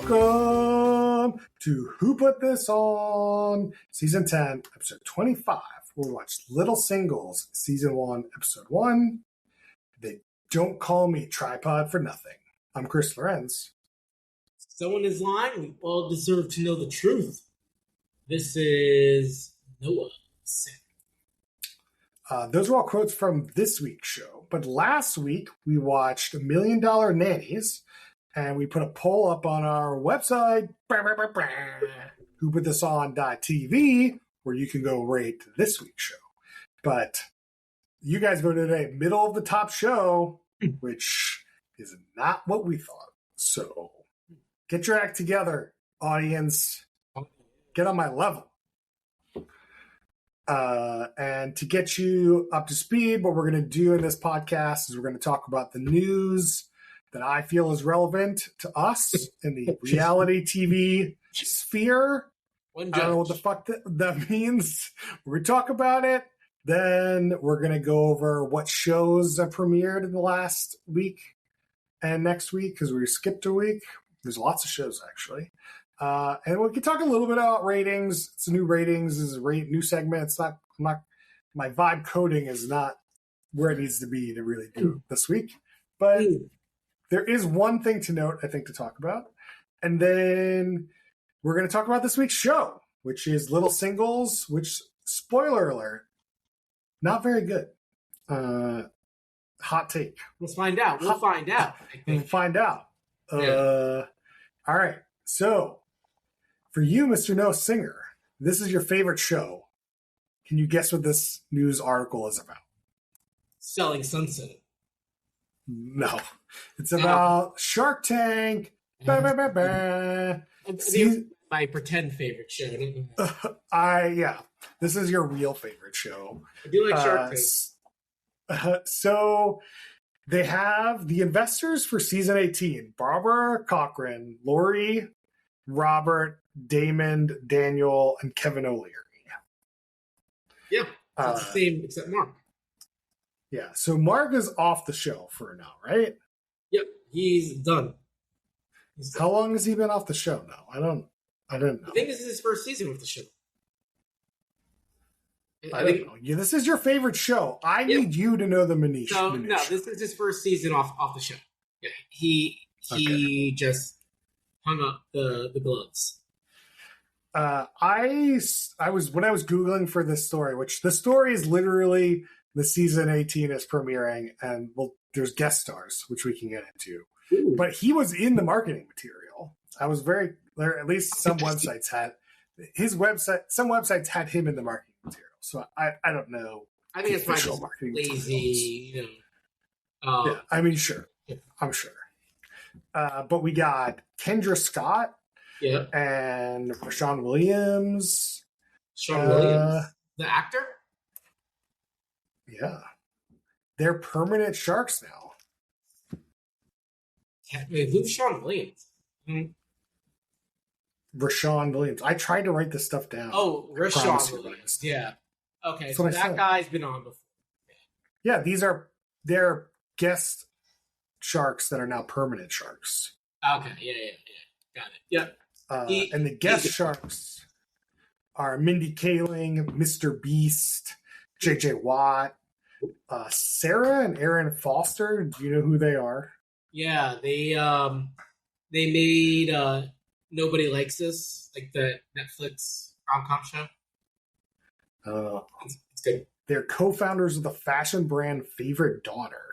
Welcome to Who Put This On? Season 10, Episode 25. We'll watch Little Singles, Season 1, Episode 1. They don't call me Tripod for nothing. I'm Chris Lorenz. Someone is lying. We all deserve to know the truth. This is Noah. Those are all quotes from this week's show. But last week, we watched $1 Million Nannies, and we put a poll up on our website, whoputthison.tv, where you can go rate this week's show. But you guys voted a middle of the top show, which is not what we thought. So get your act together, audience. Get on my level. And to get you up to speed, what we're going to do in this podcast is we're going to talk about the news that I feel is relevant to us in the reality TV sphere. I don't know what the fuck that means. We're going to talk about it. Then we're going to go over what shows have premiered in the last week and next week, because we skipped a week. There's lots of shows, actually. And we can talk a little bit about ratings. It's a new ratings. This is a new segment. It's not, my vibe coding is not where it needs to be to really do this week. But there is one thing to note, I think, to talk about. And then we're going to talk about this week's show, which is Little Singles, which, spoiler alert, not very good. Hot take. Let's find out. We'll find out. We'll find out. All right. So, for you, Mr. No Singer, this is your favorite show. Can you guess what this news article is about? Selling Sunset. No. It's about Shark Tank. My pretend favorite show. This is your real favorite show. I do like Shark Tank. So they have the investors for season 18: Barbara Cochran, Lori, Robert, Damon, Daniel, and Kevin O'Leary. Yeah, it's the same except Mark. Yeah, so Mark is off the show for now, right? Yep, he's done. How long has he been off the show now? I don't know. I think this is his first season with the show. I don't know. Yeah, this is your favorite show. I need you to know the minutiae. No, this is his first season off the show. Yeah, he just hung up the gloves. I was when I was Googling for this story, which the story is literally the season 18 is premiering, and there's guest stars, which we can get into. Ooh. But he was in the marketing material. At least some websites had his website. Some websites had him in the marketing material. So I don't know. I think it's probably marketing lazy. Yeah, I mean, sure. Yeah. I'm sure. But we got Kendra Scott. Yeah. And Sean Williams. Sean Williams, the actor? Yeah. They're permanent Sharks now. Wait, who's Sean Williams? Rashawn Williams. I tried to write this stuff down. Oh, Rashawn Williams. Yeah. Okay, so that guy's been on before. Yeah, they're guest Sharks that are now permanent Sharks. Okay, yeah. Got it. Yep. And the guest Sharks are Mindy Kaling, Mr. Beast, JJ Watt, Sarah and Aaron Foster. Do you know who they are? Yeah, they made Nobody Likes This, like the Netflix rom-com show. It's good. They're co-founders of the fashion brand Favorite Daughter.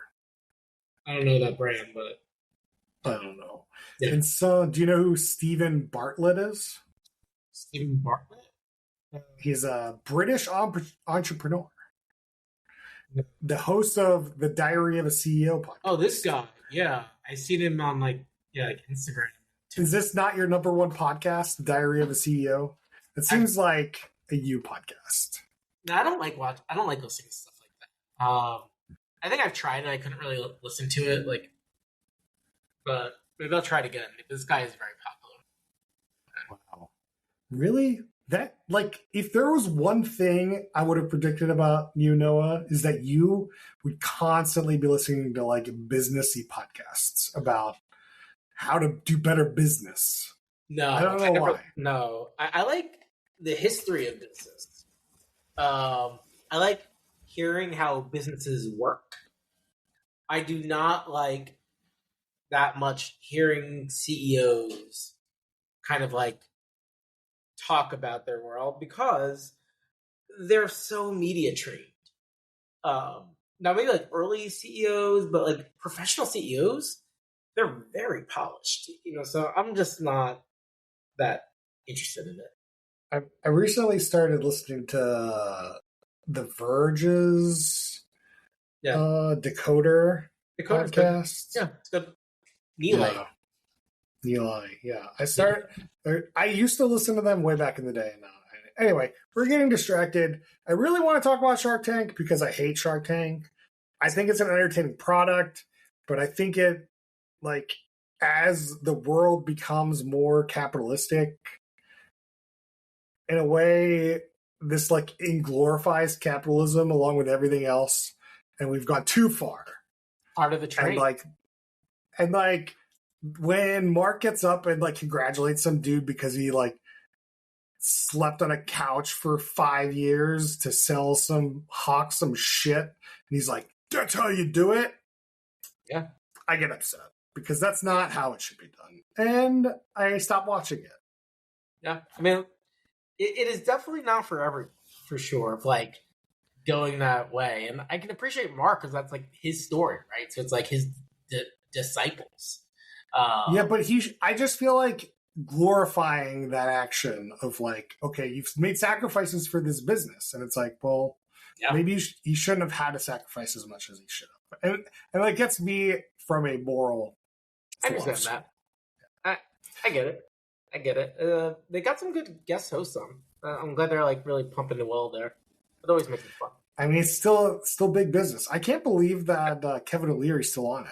I don't know that brand, but I don't know. Yeah. And so, do you know who Stephen Bartlett is? Stephen Bartlett? He's a British entrepreneur. The host of the Diary of a CEO podcast. Oh, this guy. Yeah. I seen him on like Instagram. Is this not your number one podcast, The Diary of a CEO? It seems like a you podcast. No, I don't like listening to stuff like that. I think I've tried it. I couldn't really listen to it, but maybe I'll try it again. This guy is very popular. Wow. Really? That, if there was one thing I would have predicted about you, Noah, is that you would constantly be listening to businessy podcasts about how to do better business. No, I don't know why. No, I like the history of business. I like hearing how businesses work. I do not like that much hearing CEOs kind of like talk about their world because they're so media trained. Now maybe like early CEOs, but like professional CEOs, they're very polished. So I'm just not that interested in it. I recently started listening to The Verge's Yeah, Decoder Dakota's good. podcast. Yeah, it's good. Neelay. Yeah. Neelai, yeah. I used to listen to them way back in the day. Now, anyway, we're getting distracted. I really want to talk about Shark Tank because I hate Shark Tank. I think it's an entertaining product, but I think it, like, as the world becomes more capitalistic, in a way, this, like, glorifies capitalism along with everything else, and we've gone too far. Part of the train. And when Mark gets up and like congratulates some dude because he like slept on a couch for 5 years to sell some shit, and he's like, "That's how you do it." Yeah, I get upset because that's not how it should be done, and I stop watching it. Yeah, I mean, it is definitely not for everyone, for sure. Of like going that way, and I can appreciate Mark because that's like his story, right? So it's like his disciples. Yeah, but I just feel like glorifying that action of like, okay, you've made sacrifices for this business, and it's like, well, maybe he shouldn't have had to sacrifice as much as he should have, and it gets me from a moral. I understand that. I get it. I get it. They got some good guest hosts on. I'm glad they're like really pumping the well there. It always makes it fun. I mean, it's still big business. I can't believe that Kevin O'Leary's still on it.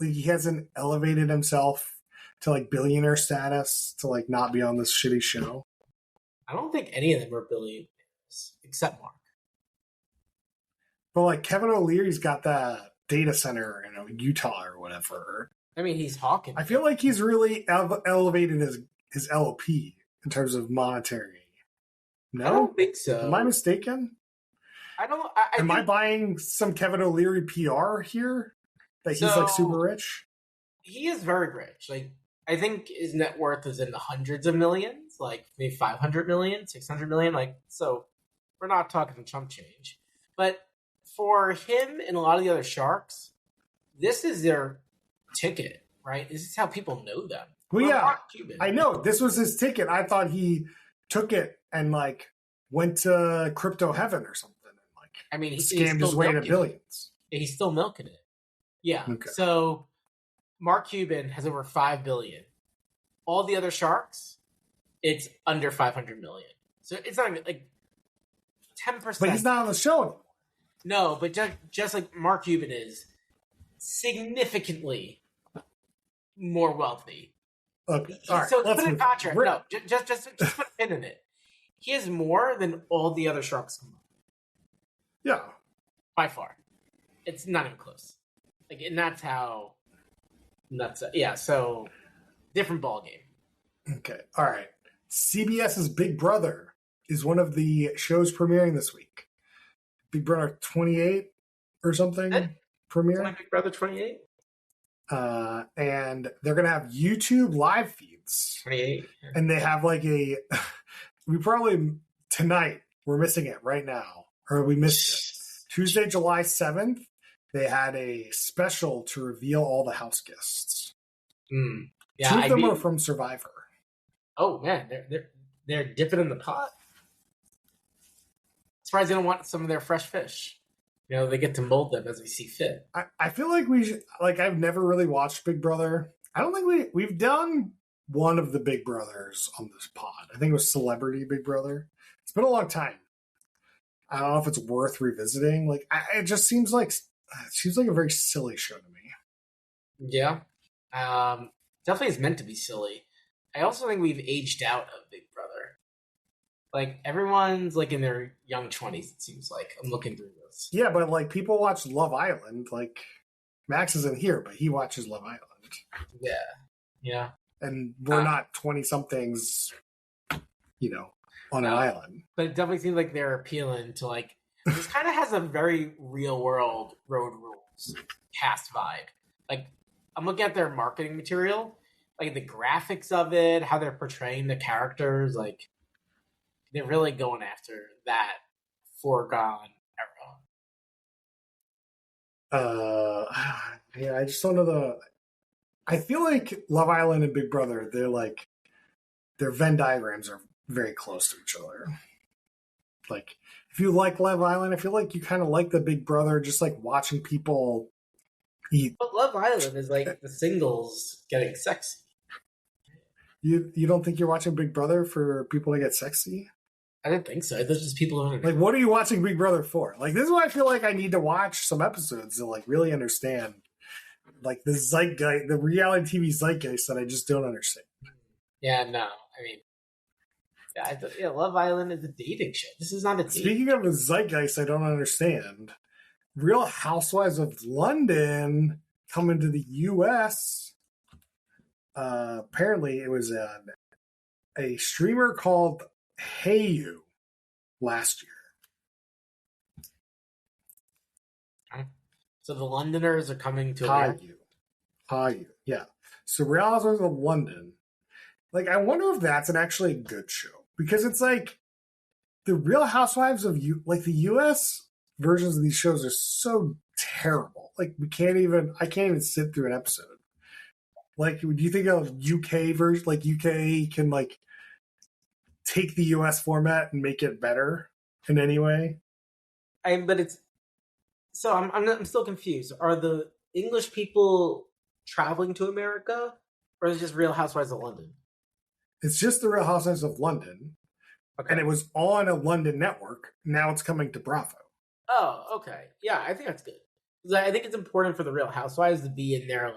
He hasn't elevated himself to like billionaire status to like not be on this shitty show. I don't think any of them are billionaires except Mark. But like Kevin O'Leary's got that data center in Utah or whatever. I mean, he's hawking. I feel like he's really elevated his LP in terms of monetary. No, I don't think so. Am I mistaken? I don't. Am I buying some Kevin O'Leary PR here? That he's like super rich? He is very rich. Like, I think his net worth is in the hundreds of millions, like maybe 500 million, 600 million. Like, so we're not talking chump change. But for him and a lot of the other sharks, this is their ticket, right? This is how people know them. Well, yeah, I know. This was his ticket. I thought he took it and like went to crypto heaven or something. And, like, I mean, he scammed his way to billions. Yeah, he's still milking it. Yeah. Okay. So Mark Cuban has over 5 billion. All the other sharks, it's under 500 million. So it's not even like 10%. But he's not on the show anymore. No, but just like Mark Cuban is significantly more wealthy. Okay. All right. So put in contract. No, just put a pin in it. He has more than all the other sharks combined. Yeah. By far. It's not even close. Like, and that's how nuts. Yeah, so different ball game. Okay. All right. CBS's Big Brother is one of the shows premiering this week. Big Brother 28 or something premiering. Big Brother 28? And they're going to have YouTube live feeds. 28. Yeah. And they have like we probably, tonight, we're missing it right now. Or we missed it. Tuesday, July 7th, they had a special to reveal all the house guests. Yeah, Two of them are from Survivor. Oh man, they're dipping in the pot. Surprised they don't want some of their fresh fish. They get to mold them as we see fit. I feel like we should, like, I've never really watched Big Brother. I don't think we've done one of the Big Brothers on this pod. I think it was Celebrity Big Brother. It's been a long time. I don't know if it's worth revisiting. Like, it just seems like a very silly show to me. Yeah, definitely is meant to be silly. I also think we've aged out of Big Brother. Like, everyone's like in their young 20s. It seems like I'm looking through this. Yeah, but like people watch Love Island. Like, Max isn't here, but he watches Love Island. Yeah. and we're not 20-somethings, on an island. But it definitely seems like they're appealing to like this. Kind of has a very real world Road Rules cast vibe. Like I'm looking at their marketing material, like the graphics of it, how they're portraying the characters. Like they're really going after that foregone era. Yeah, I just don't know I feel like Love Island and Big Brother, their Venn diagrams are very close to each other. Like, if you like Love Island, I feel like you kind of like the Big Brother, just like watching people eat. But Love Island is like the singles getting sexy. You don't think you're watching Big Brother for people to get sexy? I didn't think so. There's just people who like, what are you watching Big Brother for? Like, this is why I feel like I need to watch some episodes to like really understand like the zeitgeist, the reality TV zeitgeist that I just don't understand. Yeah, no. I mean, Love Island is a dating show. This is not a dating Speaking of the zeitgeist I don't understand, Real Housewives of London coming to the U.S. Apparently, it was a streamer called Hey You last year. So the Londoners are coming to America. You. Yeah. So Real Housewives of London. Like, I wonder if that's actually a good show. Because it's like the Real Housewives of like the US versions of these shows are so terrible. Like I can't even sit through an episode. Like, do you think a UK version, like UK can like take the US format and make it better in any way? So I'm still confused. Are the English people traveling to America, or is it just Real Housewives of London? It's just the Real Housewives of London, okay. And it was on a London network. Now it's coming to Bravo. Oh, okay. Yeah, I think that's good. I think it's important for the Real Housewives to be in their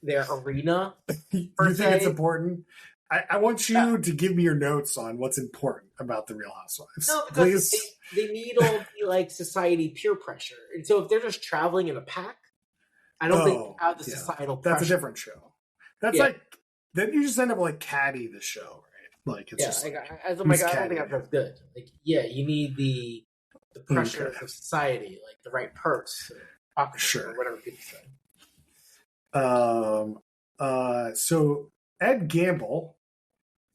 their arena. You think it's important? I want you to give me your notes on what's important about the Real Housewives. No, because they need all the like society peer pressure, and so if they're just traveling in a pack, I don't think they have the societal pressure. That's a different show. That's like then you just end up like Caddy the show, right? Like it's just I don't think that's good. Like, you need the pressure of society, like the right perks, or whatever people say. So Ed Gamble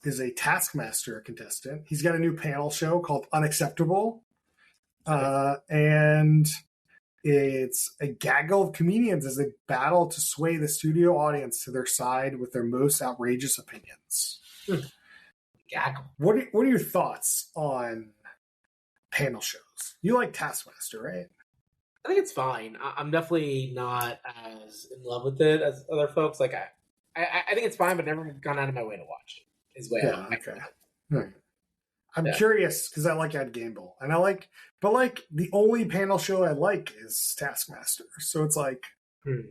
is a Taskmaster contestant. He's got a new panel show called Unacceptable. And it's a gaggle of comedians as they battle to sway the studio audience to their side with their most outrageous opinions. Gaggle. What are your thoughts on panel shows? You like Taskmaster, right? I think it's fine. I'm definitely not as in love with it as other folks. Like I think it's fine, but never gone out of my way to watch it. Is way I'm curious because I like Ed Gamble, and but the only panel show I like is Taskmaster. So it's like, it's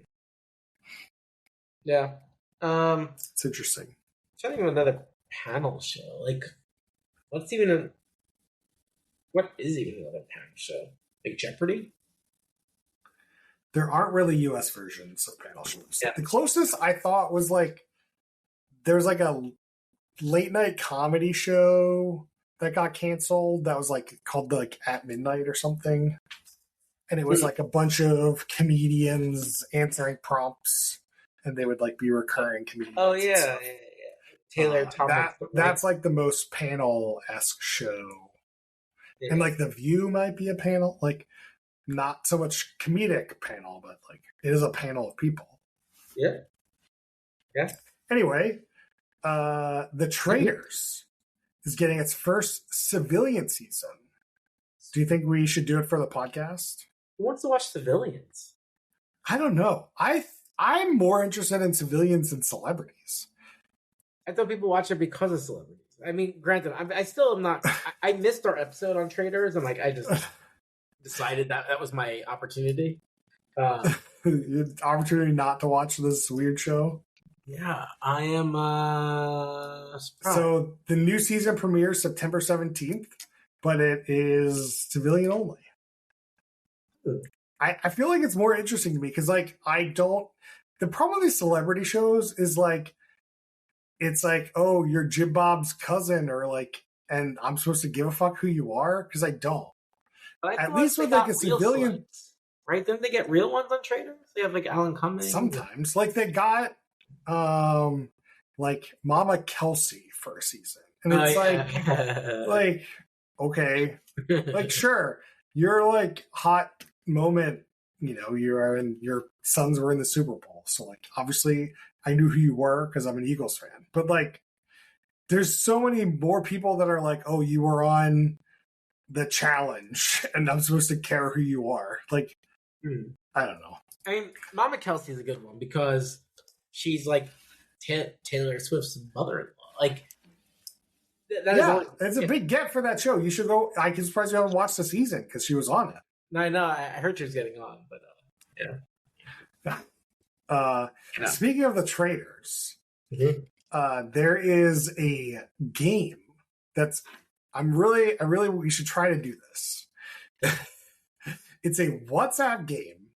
interesting. I'm trying to think of another panel show. Like, what is even another panel show? Like Jeopardy? There aren't really U.S. versions of panel shows. Yeah. The closest I thought was there's like a late night comedy show that got canceled that was called At Midnight or something, and it was like a bunch of comedians answering prompts, and they would be recurring comedians. Oh yeah. Taylor Thomas. That's like the most panel-esque show, and The View might be a panel, not so much comedic panel, but it is a panel of people. Yeah. Anyway, The Traitors is getting its first civilian season. Do you think we should do it for the podcast? Who wants to watch civilians? I don't know. I'm more interested in civilians than celebrities. I thought people watch it because of celebrities. I mean, granted, I still am not. I missed our episode on Traitors, and I just decided that was my opportunity. Opportunity not to watch this weird show. Yeah, I am surprised. So the new season premieres September 17th, but it is civilian only. I feel like it's more interesting to me because I don't the problem with these celebrity shows is like, it's like, oh, you're Jim Bob's cousin, or like, and I'm supposed to give a fuck who you are? Because I don't. But At least with like a civilian, right? Didn't they get real ones on Traders? They have like Alan Cumming. Sometimes, like they got, like Mama Kelsey for a season, and it's like, okay, like sure, you're like hot moment. You know, your sons were in the Super Bowl, so like obviously I knew who you were because I'm an Eagles fan. But like, there's so many more people that are like, oh, you were on the challenge, and I'm supposed to care who you are. Like, I don't know. I mean, Mama Kelsey is a good one because she's like Taylor Swift's mother-in-law. Like, it's a big get for that show. You should go. I can surprise you haven't watched the season because she was on it. No, I know. I heard she was getting on, but Speaking of the traders, mm-hmm. There is a game that's we should try to do this. It's a WhatsApp game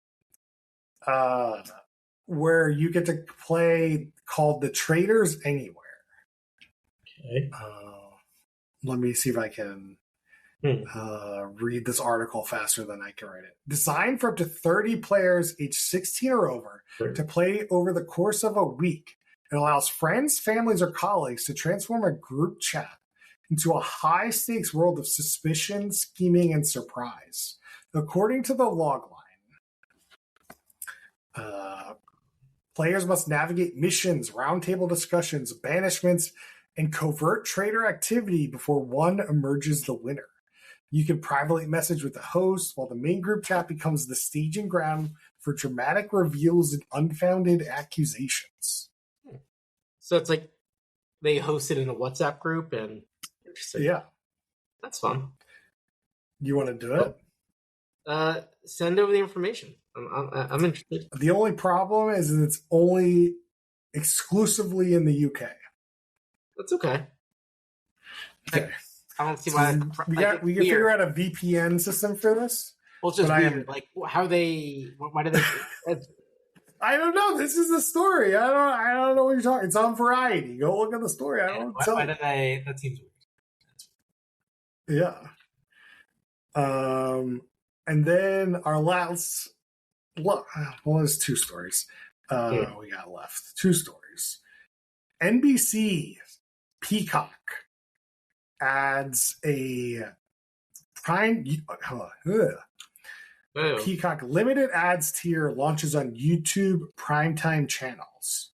where you get to play called the Traders Anywhere. Okay. Let me see if I can read this article faster than I can write it. Designed for up to 30 players aged 16 or over to play over the course of a week. It allows friends, families, or colleagues to transform a group chat into a high-stakes world of suspicion, scheming, and surprise. According to the logline, players must navigate missions, roundtable discussions, banishments, and covert trader activity before one emerges the winner. You can privately message with the host, while the main group chat becomes the staging ground for dramatic reveals and unfounded accusations. So it's like they host it in a WhatsApp group, and interesting. Yeah, that's fun. You want to do it? Send over the information. I'm interested. The only problem is that it's only exclusively in the UK. That's okay. Okay. I don't see why. We can figure out a VPN system for this. Well, it's just weird. Like how they? Why do they? I don't know. This is the story. I don't know what you're talking. It's on Variety. Go look at the story. I don't know. Why did they? That seems weird. Yeah. And then our last look. Well, there's two stories. We got left. Two stories. NBC Peacock adds a Prime. Peacock limited ads tier launches on YouTube primetime channels.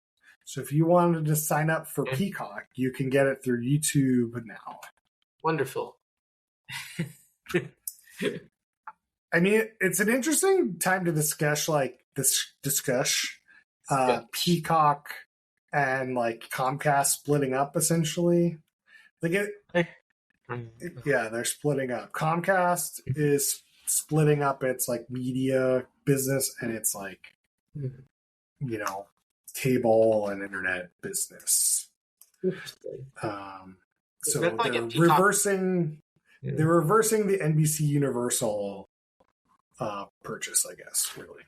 So if you wanted to sign up for Peacock, you can get it through YouTube now. Wonderful. I mean, it's an interesting time to discuss Peacock and like Comcast splitting up essentially. Like they're splitting up. Comcast is splitting up its like media business and it's like cable and internet business. So they're reversing the NBC Universal purchase, I guess, really.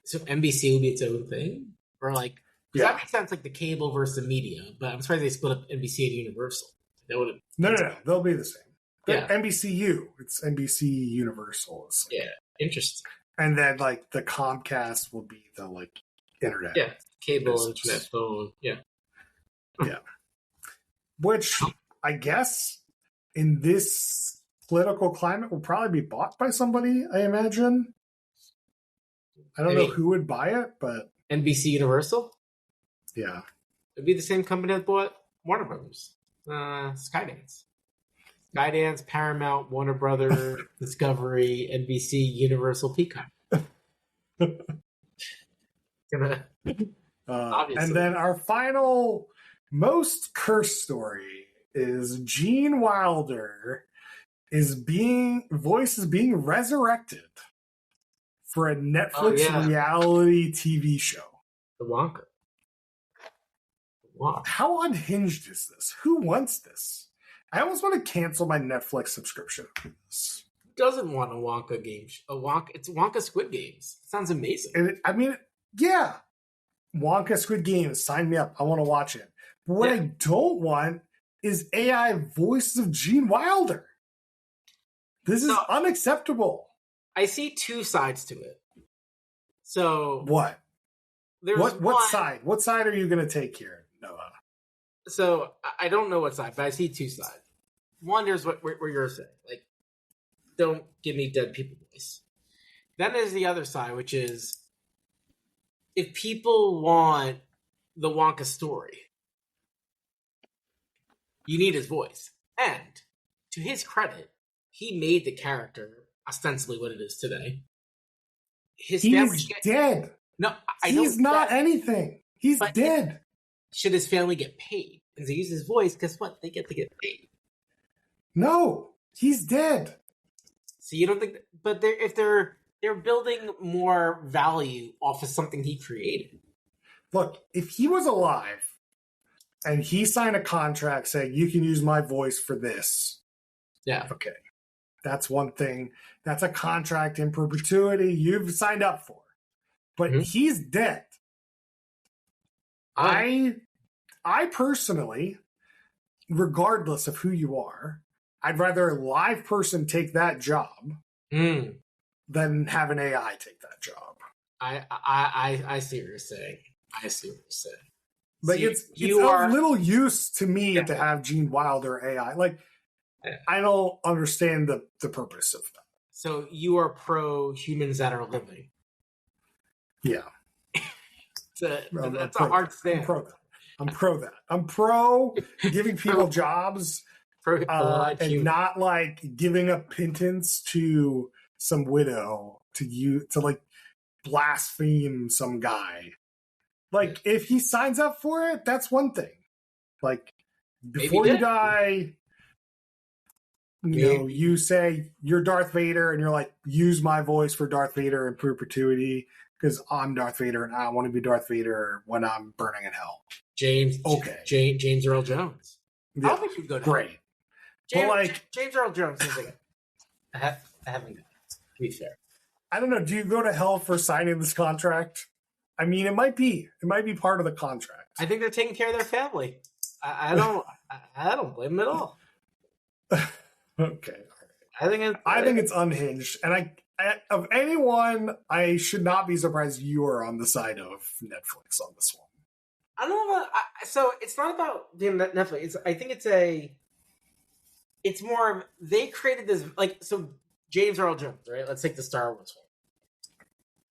So NBC will be its own thing? Or like that makes sense, like the cable versus the media, but I'm surprised they split up NBC and Universal. That would have No, they'll be the same. NBCU. It's NBC Universal. Yeah, interesting. And then like the Comcast will be the like internet. Yeah, cable, business. Internet, phone. Yeah. Yeah. Which I guess in this political climate will probably be bought by somebody, I imagine. I don't know who would buy it, but NBC Universal? Yeah. It'd be the same company that bought Warner Brothers. Skydance, Paramount, Warner Brother, Discovery, NBC, Universal, Peacock. And then our final most cursed story is Gene Wilder being resurrected for a Netflix reality TV show. The Wonka. Wow. How unhinged is this? Who wants this? I almost want to cancel my Netflix subscription for this. Who doesn't want a Wonka game? It's Wonka Squid Games. It sounds amazing. Yeah. Wonka Squid Games, sign me up. I want to watch it. But what I don't want is AI voices of Gene Wilder. This is unacceptable. I see two sides to it. So what? There's what side? What side are you going to take here, Noah? So I don't know what side, but I see two sides. One, there's what you're saying, like, don't give me dead people voice. Then there's the other side, which is if people want the Wonka story, you need his voice. And to his credit, he made the character ostensibly what it is today. He's dead. No, he's not anything. He's dead. Should his family get paid? Because he uses his voice, guess what? They get to get paid. No, he's dead. So you don't think that, but if they're building more value off of something he created. Look, if he was alive and he signed a contract saying you can use my voice for this. Yeah. Okay. That's one thing. That's a contract in perpetuity you've signed up for. But he's dead. I personally, regardless of who you are, I'd rather a live person take that job than have an AI take that job. I see what you're saying. Like so it's of little use to me to have Gene Wilder AI. Like I don't understand the purpose of that. So you are pro humans that are living. Yeah. That's a hard stand. I'm pro that. I'm pro giving people jobs and not like giving a pittance to some widow to like blaspheme some guy. Like if he signs up for it, that's one thing. Like before you die, you say you're Darth Vader and you're like, use my voice for Darth Vader in perpetuity because I'm Darth Vader and I want to be Darth Vader when I'm burning in hell. James Earl Jones. Yeah, I don't think you'd go to great. James Earl Jones is like I haven't got it, to be fair. I don't know. Do you go to hell for signing this contract? I mean, it might be part of the contract. I think they're taking care of their family. I don't blame them at all. Okay. I think it's unhinged, and I of anyone, I should not be surprised you are on the side of Netflix on this one. I don't know about, so it's not about Netflix. I think it's more of they created this so James Earl Jones, right? Let's take the Star Wars one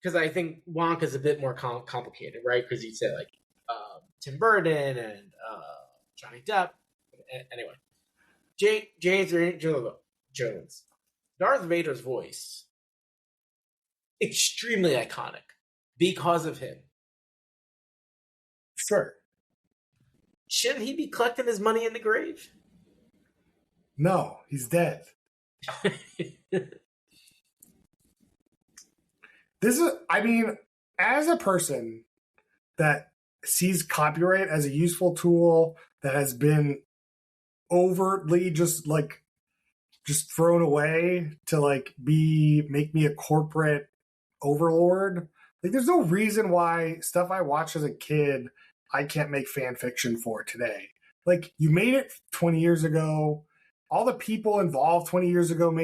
because I think Wonka is a bit more complicated, right? Because you'd say Tim Burton and Johnny Depp. Anyway, James Earl Jones, Darth Vader's voice, extremely iconic because of him. Sure. Shouldn't he be collecting his money in the grave? No, he's dead. As a person that sees copyright as a useful tool that has been overtly just thrown away to make me a corporate overlord. Like there's no reason why stuff I watched as a kid I can't make fan fiction for today. Like you made it 20 years ago. All the people involved 20 years ago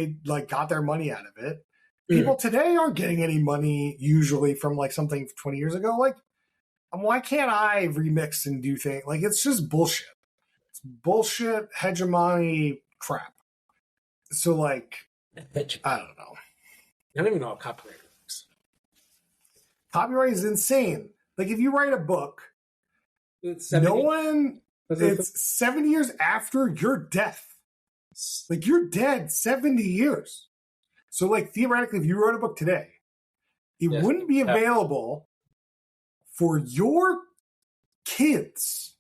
got their money out of it. People today aren't getting any money usually from something 20 years ago. Why can't I remix and do things? It's just bullshit. It's bullshit hegemony crap. So I don't know. I don't even know how copyright works. Copyright is insane. If you write a book, it's 70 years after your death. You're dead 70 years. So theoretically, if you wrote a book today, it wouldn't be available for your kids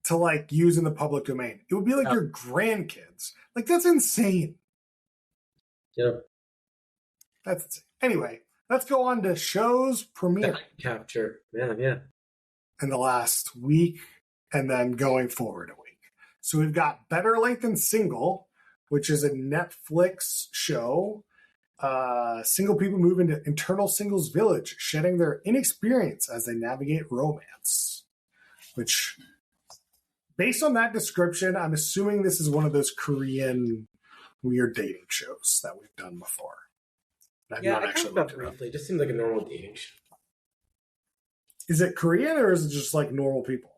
to use in the public domain. It would be your grandkids. That's insane. Yeah. That's insane. Anyway, let's go on to shows premiere. Capture. Yeah. In the last week and then going forward a week. So we've got Better Late Than Single, which is a Netflix show Single people move into internal singles village, shedding their inexperience as they navigate romance. Which, based on that description, I'm assuming this is one of those Korean weird dating shows that we've done before. I kind of that briefly. It just seems like a normal dating show. Is it Korean or is it just like normal people?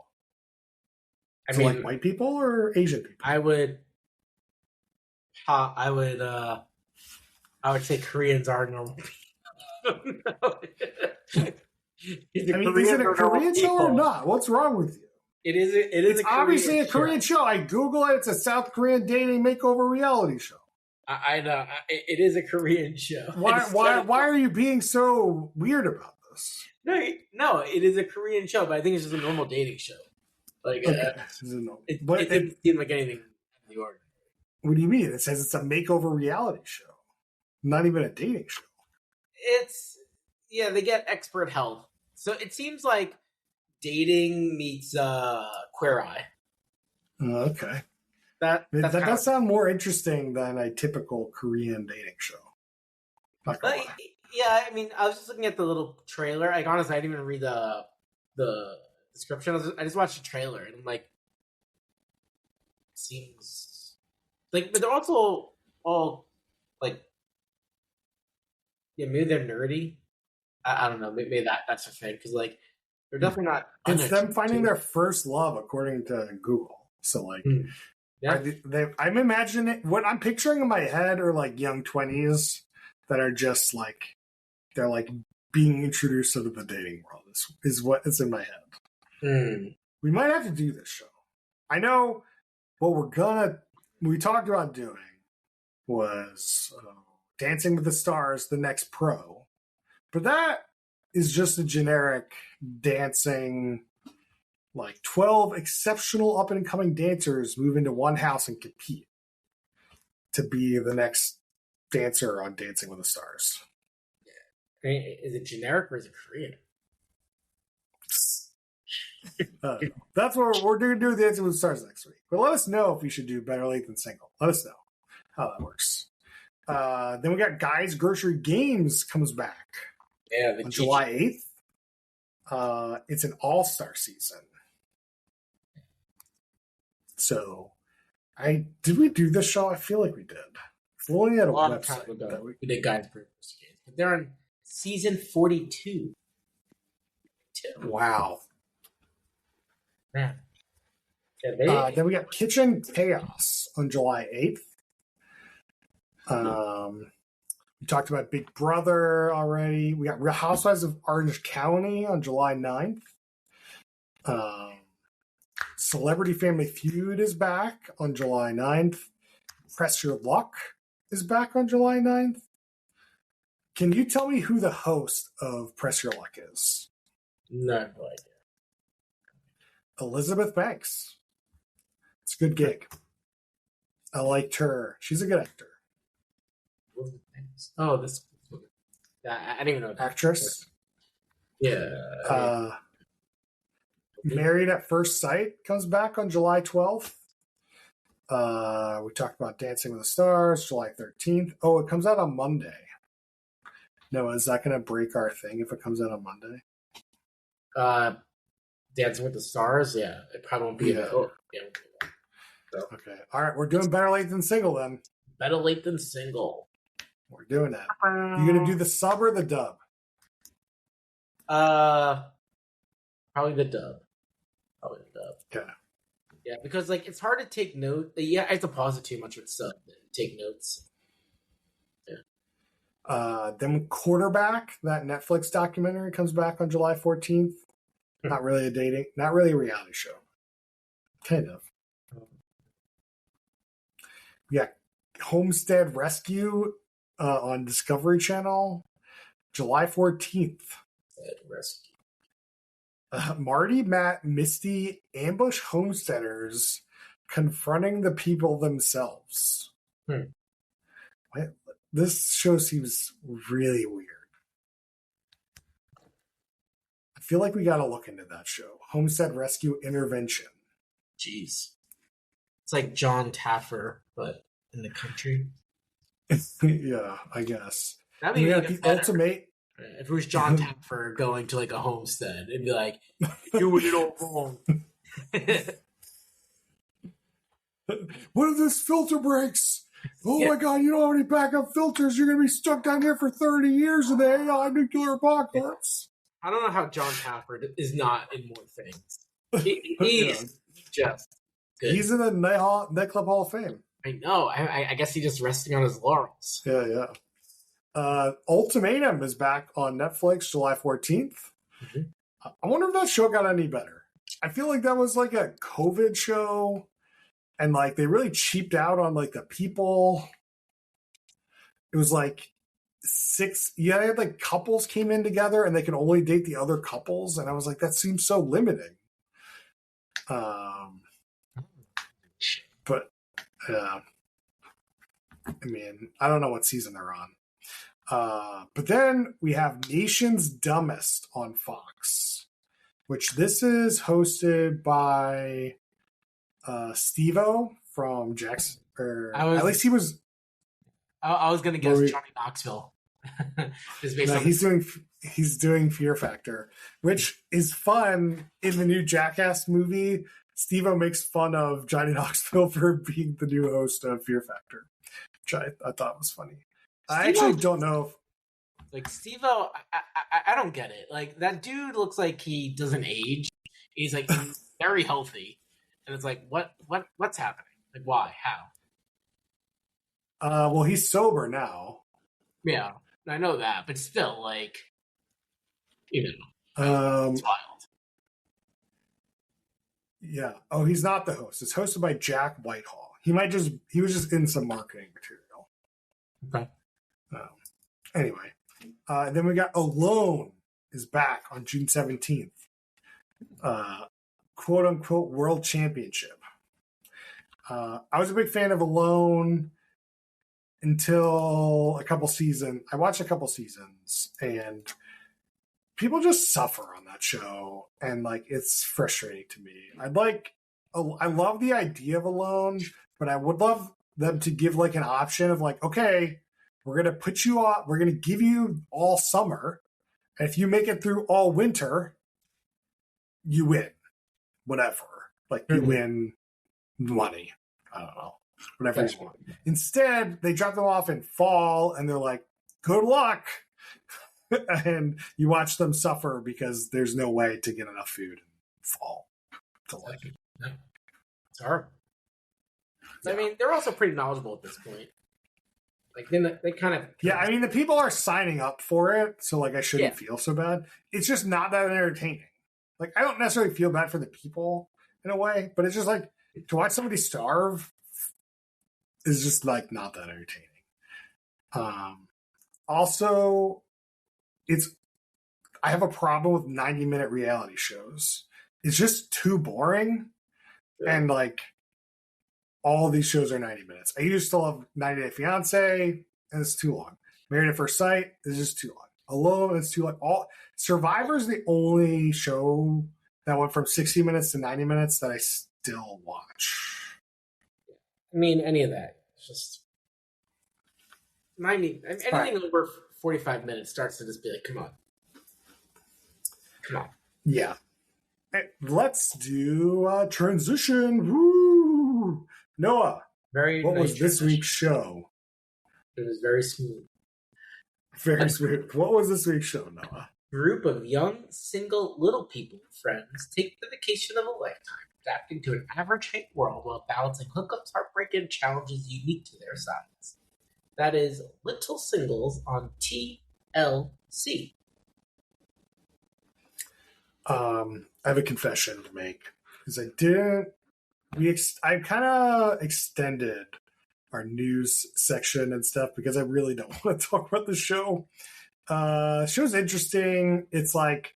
I mean, like white people or Asian people? I would say Koreans are normal people. Is it a Korean show or not? What's wrong with you? It is. It's obviously a Korean show. I Google it. It's a South Korean dating makeover reality show. I know. It is a Korean show. Why are you being so weird about this? No, it is a Korean show, but I think it's just a normal dating show. Like, okay. It didn't seem like anything in the ordinary. What do you mean? It says it's a makeover reality show, not even a dating show. They get expert help. So it seems like dating meets Queer Eye. Okay. That does sound more interesting than a typical Korean dating show. Yeah, I mean, I was just looking at the little trailer. Like, honestly, I didn't even read the description. I just watched the trailer, and I'm like, seems like, but they're also all like, yeah, maybe they're nerdy. I don't know. Maybe that's a thing because like they're definitely not. It's them finding their first love, according to Google. So like, yeah, I'm imagining what I'm picturing in my head are like young 20s that are just like they're like being introduced to the dating world. Is what is in my head. We might have to do this show. I know what we talked about doing was Dancing with the Stars, the next pro. But that is just a generic dancing, like 12 exceptional up and coming dancers move into one house and compete to be the next dancer on Dancing with the Stars. I mean, is it generic or is it Korean? That's what we're going to do with Dancing with the Stars next week. But let us know if we should do Better Late Than Single. Let us know how that works. Then we got Guys Grocery Games comes back. Yeah, on July 8th. It's an all-star season. So, did we do this show? I feel like we did. We only had a lot of time ago. We did Guys Grocery Games. But they're on season 42. Wow. Man. Then we got Kitchen Chaos on July 8th. We talked about Big Brother already. We got Real Housewives of Orange County on July 9th. Celebrity Family Feud is back on July 9th. Press Your Luck is back on July 9th. Can you tell me who the host of Press Your Luck is? No idea. Elizabeth Banks. It's a good gig. I liked her. She's a good actor. Oh, this. I didn't even know. Actress. Yeah. Married at First Sight comes back on July 12th. We talked about Dancing with the Stars, July 13th. Oh, it comes out on Monday. No, is that going to break our thing if it comes out on Monday? Dancing with the Stars? Yeah, it probably won't be. Yeah. So. Okay. All right, we're doing Better Late Than Single then. Better Late Than Single. We're doing that. You going to do the sub or the dub? Probably the dub. Okay. Yeah, because like it's hard to take notes. Yeah, I have to pause it too much with sub and take notes. Yeah. Then Quarterback, that Netflix documentary, comes back on July 14th. Not really a reality show. Kind of. Yeah. Homestead Rescue on Discovery Channel, July 14th. Rescue. Marty, Matt, Misty ambush homesteaders confronting the people themselves. This show seems really weird. I feel like we got to look into that show. Homestead Rescue Intervention. Jeez. It's like John Taffer, but in the country. Yeah, I guess. That'd And we be got even the better. ultimate. If it was John Taffer going to like a homestead, it'd be like, "You're doing it all wrong." What if this filter breaks? Oh Yeah, my god, you don't have any backup filters. You're going to be stuck down here for 30 years in the AI nuclear apocalypse. I don't know how John Taffer is not in more things. Yeah. He's just good. He's in the Nightclub Hall of Fame. I know. I guess he's just resting on his laurels. Yeah, yeah. Ultimatum is back on Netflix July 14th. Mm-hmm. I wonder if that show got any better. I feel like that was like a COVID show, and like they really cheaped out on like the people. It was like they had like couples came in together and they could only date the other couples, and I was like, that seems so limiting. But I mean, I don't know what season they're on. But then we have Nation's Dumbest on Fox, which this is hosted by Steve-O from Jackson. At least he was. I was gonna guess Johnny Knoxville. He's doing Fear Factor, which is fun. In the new Jackass movie, Steve-O makes fun of Johnny Knoxville for being the new host of Fear Factor, which I thought was funny. I actually don't know if like Steve-O, I don't get it. Like that dude looks like he doesn't age. He's like very healthy, and it's like what's happening? Like why? How? well, he's sober now. Yeah, I know that, but still, like, you know, it's wild. Yeah. Oh, he's not the host. It's hosted by Jack Whitehall. He was just in some marketing material. Okay. Anyway, then we got Alone is back on June 17th. Quote unquote World Championship. I was a big fan of Alone until a couple seasons. I watched a couple seasons and people just suffer on that show. And like, it's frustrating to me. I love the idea of Alone, but I would love them to give like an option of like, okay, we're going to put you on, we're going to give you all summer. And if you make it through all winter, you win. Whatever. Like you win money. I don't know. Whatever you want. Instead, they drop them off in fall and they're like, good luck. And you watch them suffer because there's no way to get enough food in fall. To like it. No. It's hard. Yeah. I mean, they're also pretty knowledgeable at this point. Like they kind of I mean, the people are signing up for it, so like I shouldn't feel so bad. It's just not that entertaining. Like I don't necessarily feel bad for the people in a way, but it's just like to watch somebody starve is just like not that entertaining. Also, I have a problem with 90-minute reality shows. It's just too boring, and like all these shows are 90 minutes. I used to love 90 Day Fiance, and it's too long. Married at First Sight is just too long. Alone is too long. Survivor's the only show that went from 60 minutes to 90 minutes that I still watch. I mean, any of that. It's just 90. Anything over 45 minutes starts to just be like, come on. Yeah. Let's do a transition. Woo! Noah, what was this week's show? It was very smooth. Very smooth. What was this week's show, Noah? Group of young, single, little people and friends take the vacation of a lifetime, adapting to an average-height world while balancing hookups, heartbreak, and challenges unique to their size. That is Little Singles on TLC. I have a confession to make because I kind of extended our news section and stuff because I really don't want to talk about the show. Show's interesting. It's like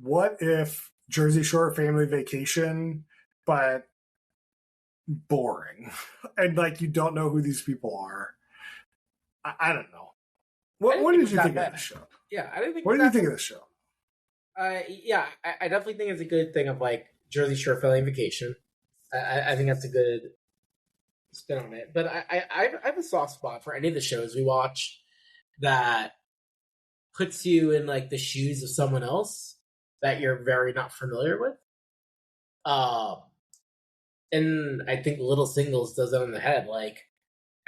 what if Jersey Shore Family Vacation, but boring, and like you don't know who these people are. I don't know. What did you think of the show? Yeah, I didn't think. What did you think of the show? Yeah, I definitely think it's a good thing of like Jersey Shore Family Vacation. I think that's a good spin on it. But I have a soft spot for any of the shows we watch that puts you in like the shoes of someone else that you're very not familiar with. Um, and I think Little Singles does it on the head. Like,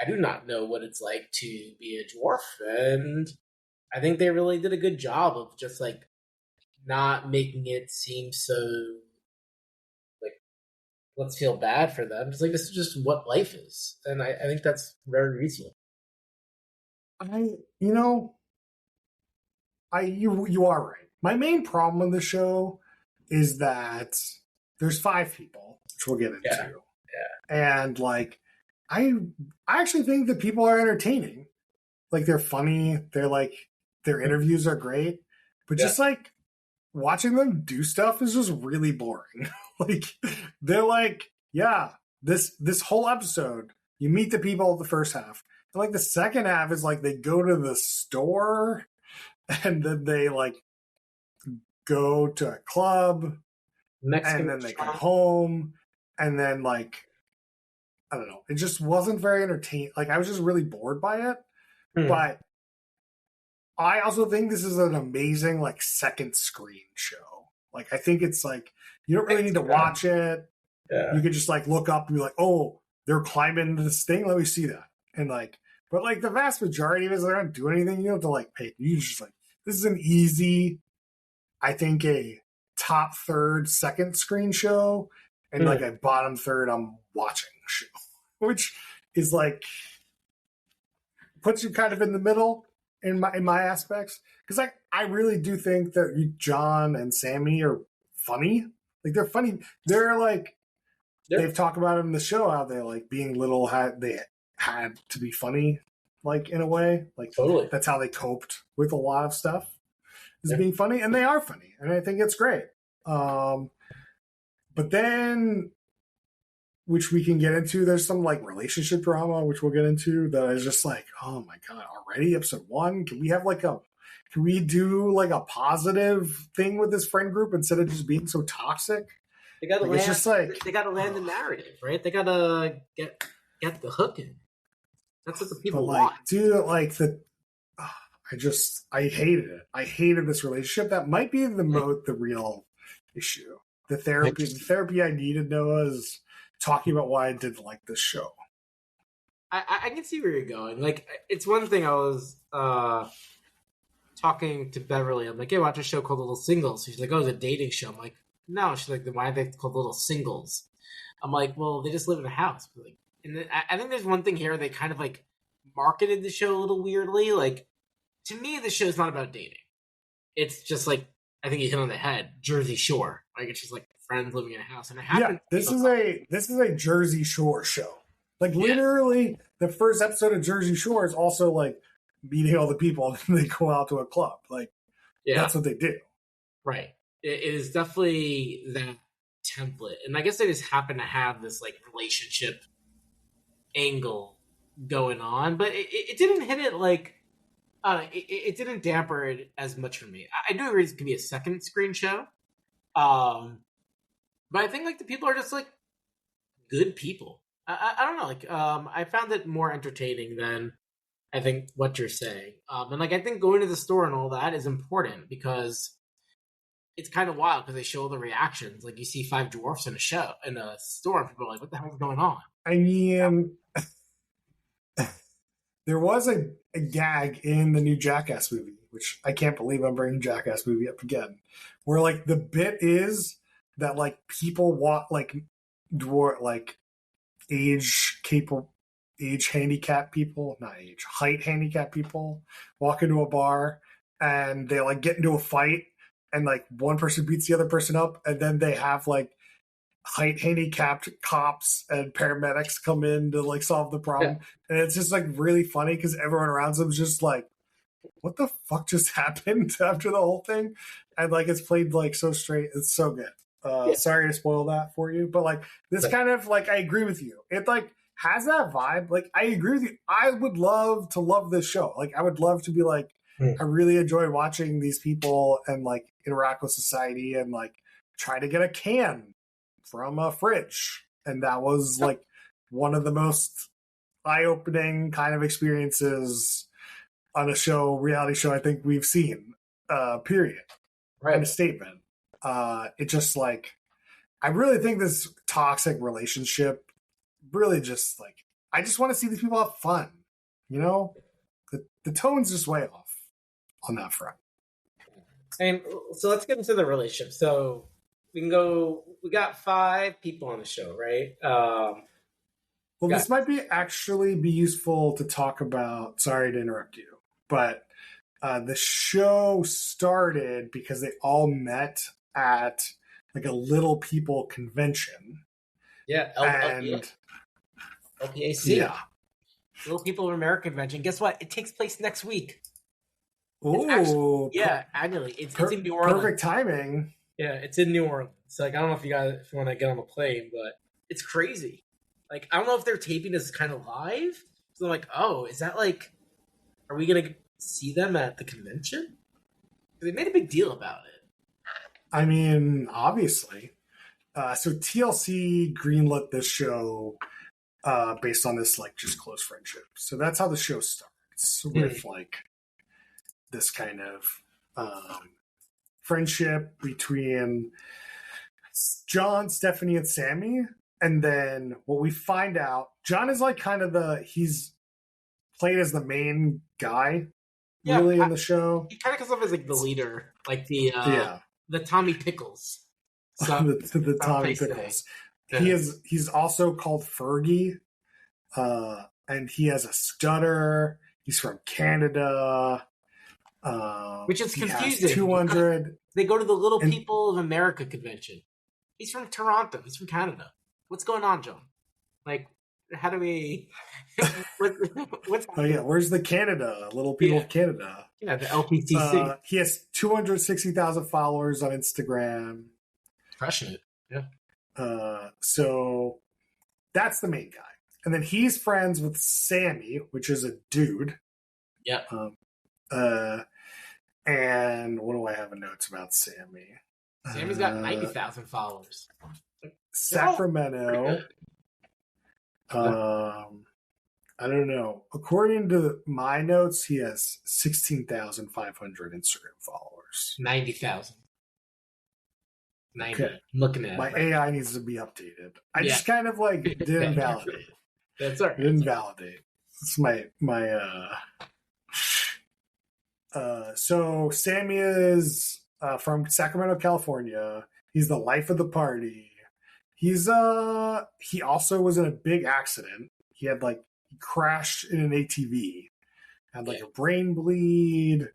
I do not know what it's like to be a dwarf, and I think they really did a good job of just like not making it seem so like let's feel bad for them. Just like this is just what life is, and I think that's very reasonable. I, you know, you are right. My main problem with the show is that there's 5 people, which we'll get into. Yeah. And like I actually think that people are entertaining. Like they're funny, they're like their interviews are great, but just like watching them do stuff is just really boring. Like they're like, yeah, this whole episode, you meet the people of the first half. And like the second half is like they go to the store and then they like go to a club Mexican and then they come home and then like I don't know. It just wasn't very entertaining. Like I was just really bored by it. But I also think this is an amazing like second screen show. Like I think it's like you don't really need to watch it. Yeah. You could just like look up and be like, oh, they're climbing this thing. Let me see that. And like, but like the vast majority of it is they're not doing anything. You don't have to like pay. You just like this is an easy, I think a top third second screen show and like a bottom third I'm watching show, which is like puts you kind of in the middle in my aspects because I really do think that John and Sammy are funny. Like they're funny. They're like they've talked about it in the show how they like being little they had to be funny like in a way like totally that's how they coped with a lot of stuff is being funny and they are funny and I think it's great. But then which we can get into. There's some like relationship drama, which we'll get into. That is just like, oh my god, already episode 1. Can we do like a positive thing with this friend group instead of just being so toxic? They gotta like, land. It's just like they gotta land the narrative, right? They gotta get the hook in. That's what the people want. Dude, like I hated it. I hated this relationship. That might be the real issue. The therapy I needed, Noah, is talking about why I didn't like this show. I can see where you're going. Like, it's one thing I was talking to Beverly. I'm like, hey, watch a show called Little Singles. She's like, oh, it's a dating show. I'm like, no. She's like, then why are they called Little Singles? I'm like, well, they just live in a house. But like, and I think there's one thing here. They kind of like marketed the show a little weirdly. Like, to me, the show's not about dating. It's just like, I think you hit on the head, Jersey Shore. Like, it's just like friends living in a house. And it happens. Yeah, this is a Jersey Shore show. Like, literally, the first episode of Jersey Shore is also like meeting all the people and they go out to a club. Like, that's what they do. Right. It is definitely that template. And I guess they just happen to have this like relationship angle going on, but it didn't hit it like it didn't damper it as much for me. I do agree it could be a second screen show, but I think like the people are just like good people. I don't know, like I found it more entertaining than I think what you're saying, and like I think going to the store and all that is important because it's kind of wild because they show the reactions. Like you see 5 dwarfs in a store, and people are like, "What the hell is going on?" I mean, there was a gag in the new Jackass movie, which I can't believe I'm bringing Jackass movie up again, where like the bit is that like people want like dwarf like height handicap people walk into a bar and they like get into a fight and like one person beats the other person up and then they have like height handicapped cops and paramedics come in to like solve the problem. And it's just like really funny because everyone around them is just like, what the fuck just happened after the whole thing? And like it's played like so straight. It's so good. Sorry to spoil that for you, but like this kind of like I agree with you. It like has that vibe. Like I agree with you. I would love to love this show. Like I would love to be like I really enjoy watching these people and like interact with society and like try to get a can from a fridge. And that was like one of the most eye-opening kind of experiences on a reality show I think we've seen. Period. Right. And a statement. It just like, I really think this toxic relationship really just like, I just want to see these people have fun. You know, the tone's just way off on that front. And so let's get into the relationship. So we got 5 people on the show, right? Well, this might actually be useful to talk about. Sorry to interrupt you, but the show started because they all met at like a Little People convention. Yeah, LPAC. Yeah. Little People of America convention. Guess what? It takes place next week. Oh, annually. It's in New Orleans. Perfect timing. Yeah, it's in New Orleans. So, like, I don't know if you want to get on the plane, but it's crazy. Like, I don't know if they're taping this kind of live. So I'm like, oh, is that like, are we gonna see them at the convention? They made a big deal about it. I mean, obviously. So TLC greenlit this show based on this like just close friendship. So that's how the show starts with like this kind of friendship between John, Stephanie, and Sammy. And then what we find out, John is like kind of he's played as the main guy really in the show. He kind of comes off as like the leader, like the Tommy Pickles. So, the Tommy Pickles. Yeah. He's also called Fergie, and he has a stutter. He's from Canada, which is confusing. 200. They go to the Little People of America convention. He's from Toronto. He's from Canada. What's going on, John? Like, how do we? What's oh yeah, where's the Canada? Little People of Canada. Yeah, the LPTC. He has 260,000 followers on Instagram. Crushing it. Yeah. So that's the main guy. And then he's friends with Sammy, which is a dude. Yeah. And what do I have in notes about Sammy? Sammy's got 90,000 followers. Sacramento. I don't know. According to my notes, he has 16,500 Instagram followers. 90,000. 90. Okay. I'm looking at my it. AI needs to be updated. I just kind of like didn't validate. That's all right. Didn't validate. It's my so Sammy is from Sacramento, California. He's the life of the party. He also was in a big accident. He crashed in an ATV, had like a brain bleed. It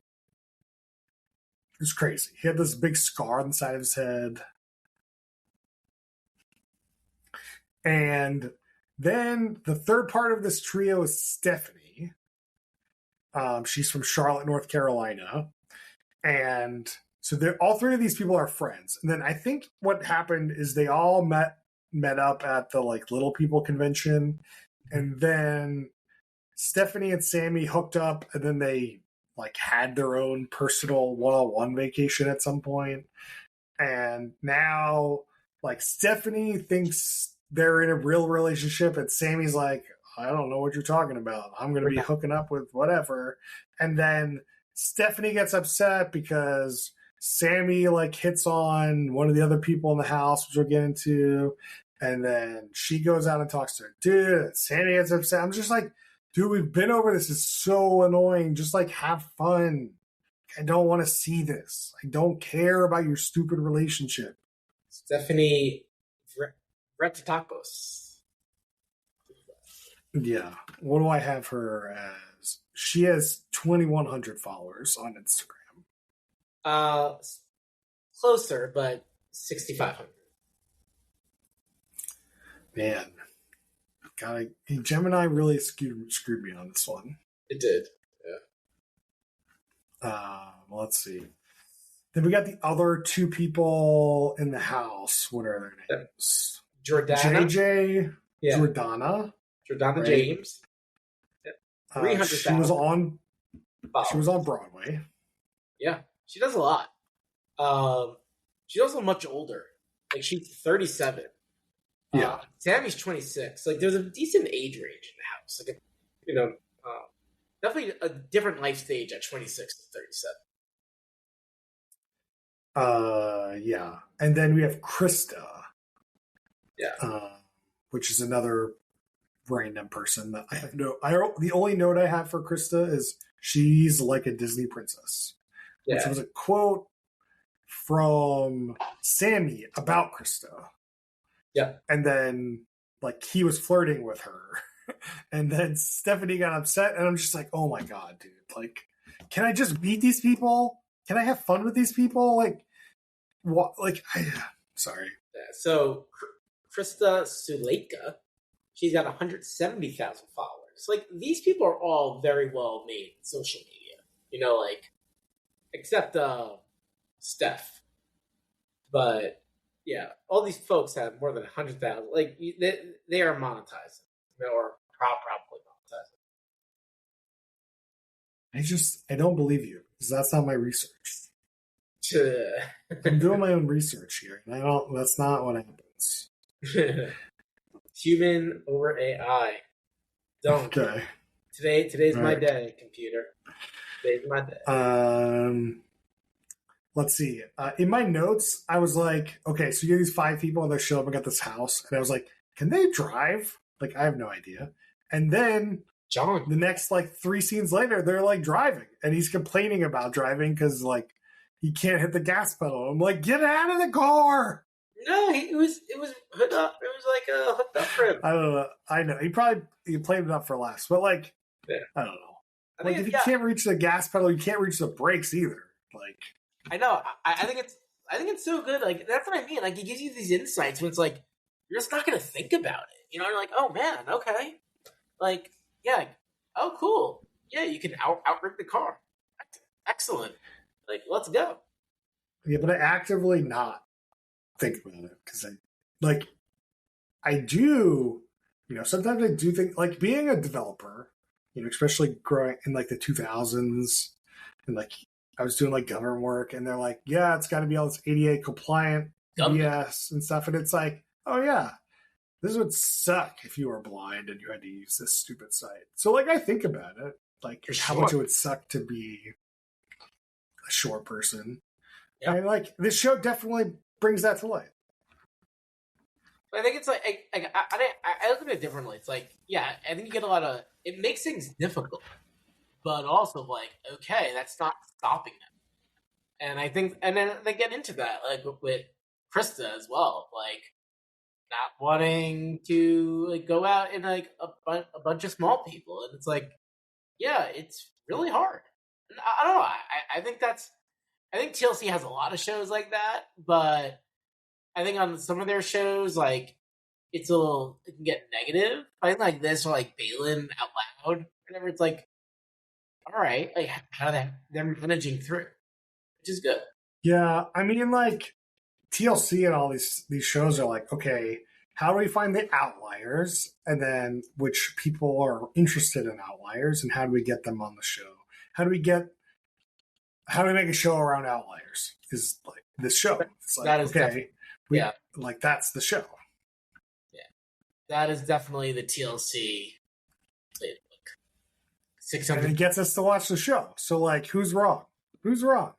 was crazy. He had this big scar on the side of his head. And then the third part of this trio is Stephanie. She's from Charlotte, North Carolina. And so all 3 of these people are friends. And then I think what happened is they all met up at the like Little People convention. And then Stephanie and Sammy hooked up, and then they like had their own personal one-on-one vacation at some point. And now like Stephanie thinks they're in a real relationship, and Sammy's like, I don't know what you're talking about. I'm going to be hooking up with whatever. And then Stephanie gets upset because Sammy like hits on one of the other people in the house, which we'll get into. And then she goes out and talks to her dude, and Sammy gets upset. I'm just like, dude, we've been over this. It's so annoying. Just like have fun. I don't want to see this. I don't care about your stupid relationship. Stephanie Tacos. Yeah. What do I have her as? She has 2,100 followers on Instagram. Closer, but 6,500. Man. Gemini really screwed me on this one. It did. Yeah. Let's see. Then we got the other 2 people in the house. What are their names? Jordana. JJ. Yeah. Jordana. Jordana right? James. She was on Broadway. Yeah, she does a lot. She's also much older. Like she's 37. Yeah. Sammy's 26. Like, there's a decent age range in the house. Like, definitely a different life stage at 26 to 37. Yeah. And then we have Krista. Yeah. Which is another random person that I have the only note I have for Krista is she's like a Disney princess. Yeah. Which was a quote from Sammy about Krista. Yeah. And then like he was flirting with her. And then Stephanie got upset and I'm just like, oh my God, dude. Like, can I just meet these people? Can I have fun with these people? Like, what? Like, sorry. Yeah, so Krista Suleika, she's got 170,000 followers. Like, these people are all very well made social media, like, except Steph. But yeah, all these folks have more than 100,000. Like, they are monetizing, or probably monetizing. I don't believe you because that's not my research. To I'm doing my own research here, and that's not what happens. Human over AI. Don't. Okay. Today's all my right. day, computer. Today's my day. Let's see. In my notes, I was like, okay, so you have these 5 people and they show up and got this house, and I was like, can they drive? Like, I have no idea. And then John, the next like 3 scenes later, they're like driving, and he's complaining about driving because like he can't hit the gas pedal. I'm like, get out of the car. No, it was hooked up. It was like a hooked up for him. I don't know. I know he played it up for laughs, but like, yeah. I don't know. Like, if you can't reach the gas pedal, you can't reach the brakes either. Like, I know. I think it's so good. Like, that's what I mean. Like, he gives you these insights when it's like you're just not gonna think about it. You're like, oh man, okay. Like, yeah, oh cool. Yeah, you can outrip the car. Excellent. Like, let's go. Yeah, but I actively not think about it because I do, sometimes I do think like being a developer, especially growing in like the 2000s, and like I was doing like government work, and they're like, yeah, it's got to be all this ADA compliant BS and stuff, and it's like, oh yeah, this would suck if you were blind and you had to use this stupid site. So like I think about it, like how much it would suck to be a short person. Yep. And like this show definitely brings that to light. I think it's like I look at it differently. It's like, yeah, I think you get a lot of it makes things difficult, but also like, okay, that's not stopping them. And I think, and then they get into that like with Krista as well, like not wanting to like go out in like a bunch of small people, and it's like, yeah, it's really hard. And I don't know. I think TLC has a lot of shows like that, but I think on some of their shows, like it can get negative. I think like this or like Balin Out Loud, whatever. It's like, all right, like how they're managing through, which is good. Yeah, I mean, like TLC and all these shows are like, okay, how do we find the outliers, and then which people are interested in outliers, and how do we get them on the show? How do we make a show around outliers? Is like this show. It's like, that is okay. Like that's the show. Yeah, that is definitely the TLC playbook. 600. And it gets us to watch the show. So like, who's wrong? Who's wrong?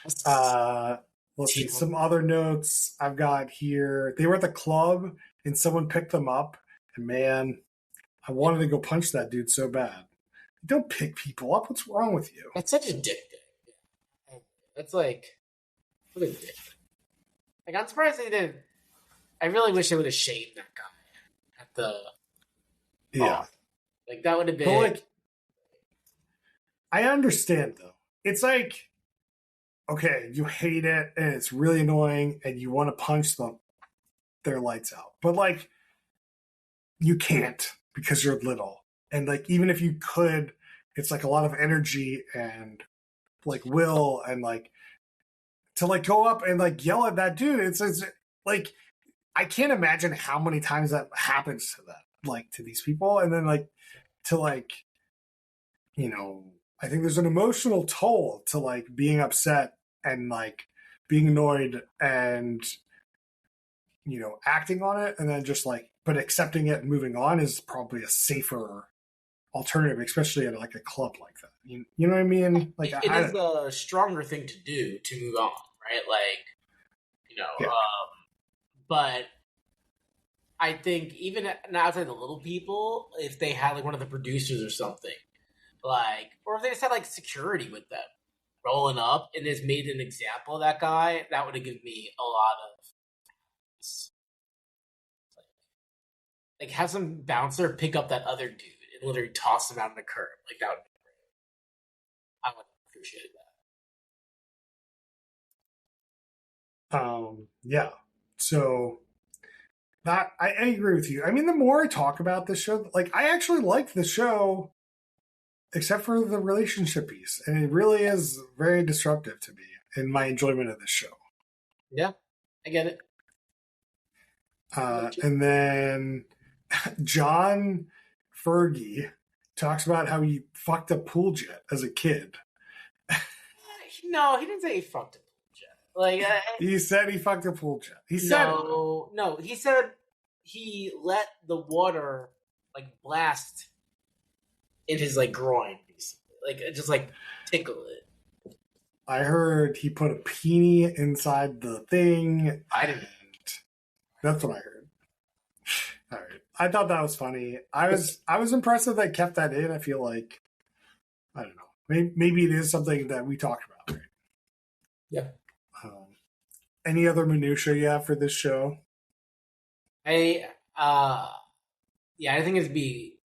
Let's see some other notes I've got here. They were at the club and someone picked them up, and man, I wanted to go punch that dude so bad. Don't pick people up. What's wrong with you? That's such a dick thing. That's like, what a dick. Like, I'm surprised they didn't. I really wish they would have shaved that guy at the. Yeah. Like, that would have been. But like, I understand though. It's like, okay, you hate it and it's really annoying and you want to punch their lights out. But like, you can't because you're little. And like, even if you could, it's like a lot of energy and like will and like to like go up and like yell at that dude. It's like, I can't imagine how many times that happens to them, like to these people. And then like to like, I think there's an emotional toll to like being upset and like being annoyed and acting on it and then just like, but accepting it and moving on is probably a safer alternative, especially at like a club like that. You know what I mean? Like it is a stronger thing to do to move on, right? Like, yeah. But I think even outside the little people, if they had like one of the producers or something, like, or if they just had like security with them rolling up and just made an example of that guy, that would have given me a lot of like have some bouncer pick up that other dude and literally toss him out on the curb. Like that would be great. I would appreciate that. Yeah. So that I agree with you. I mean, the more I talk about this show, like I actually like the show, except for the relationship piece, and it really is very disruptive to me in my enjoyment of this show. Yeah, I get it. And then John Fergie talks about how he fucked a pool jet as a kid. No, he didn't say he fucked a pool jet. Like he said he fucked a pool jet. He said no. He said he let the water like blast in his like groin, basically. Like just like tickle it. I heard he put a peenie inside the thing. I didn't. That's what I heard. All right. I thought that was funny. I was impressed that they kept that in. I feel like, I don't know. Maybe it is something that we talked about, right? Yeah. Any other minutia you have for this show? I think it'd be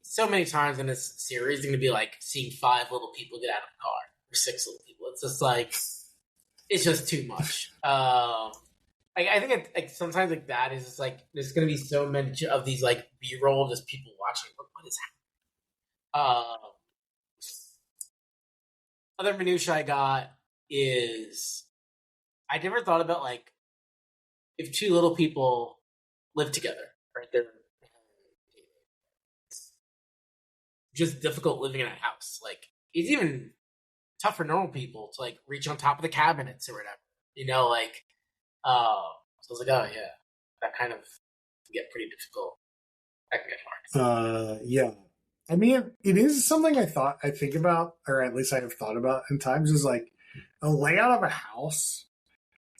so many times in this series, it's going to be like seeing 5 little people get out of a car or 6 little people. It's just like, it's just too much. I think like sometimes like that is just like there's gonna be so many of these like B-roll just people watching. What is happening? Other minutia I got is I never thought about like if 2 little people live together, right? They're just difficult living in a house. Like it's even tough for normal people to like reach on top of the cabinets or whatever. Like. So I was like, oh yeah, that kind of can get pretty difficult. That can get hard. Yeah. I mean, it is something I think about, or at least I have thought about in times, is like a layout of a house,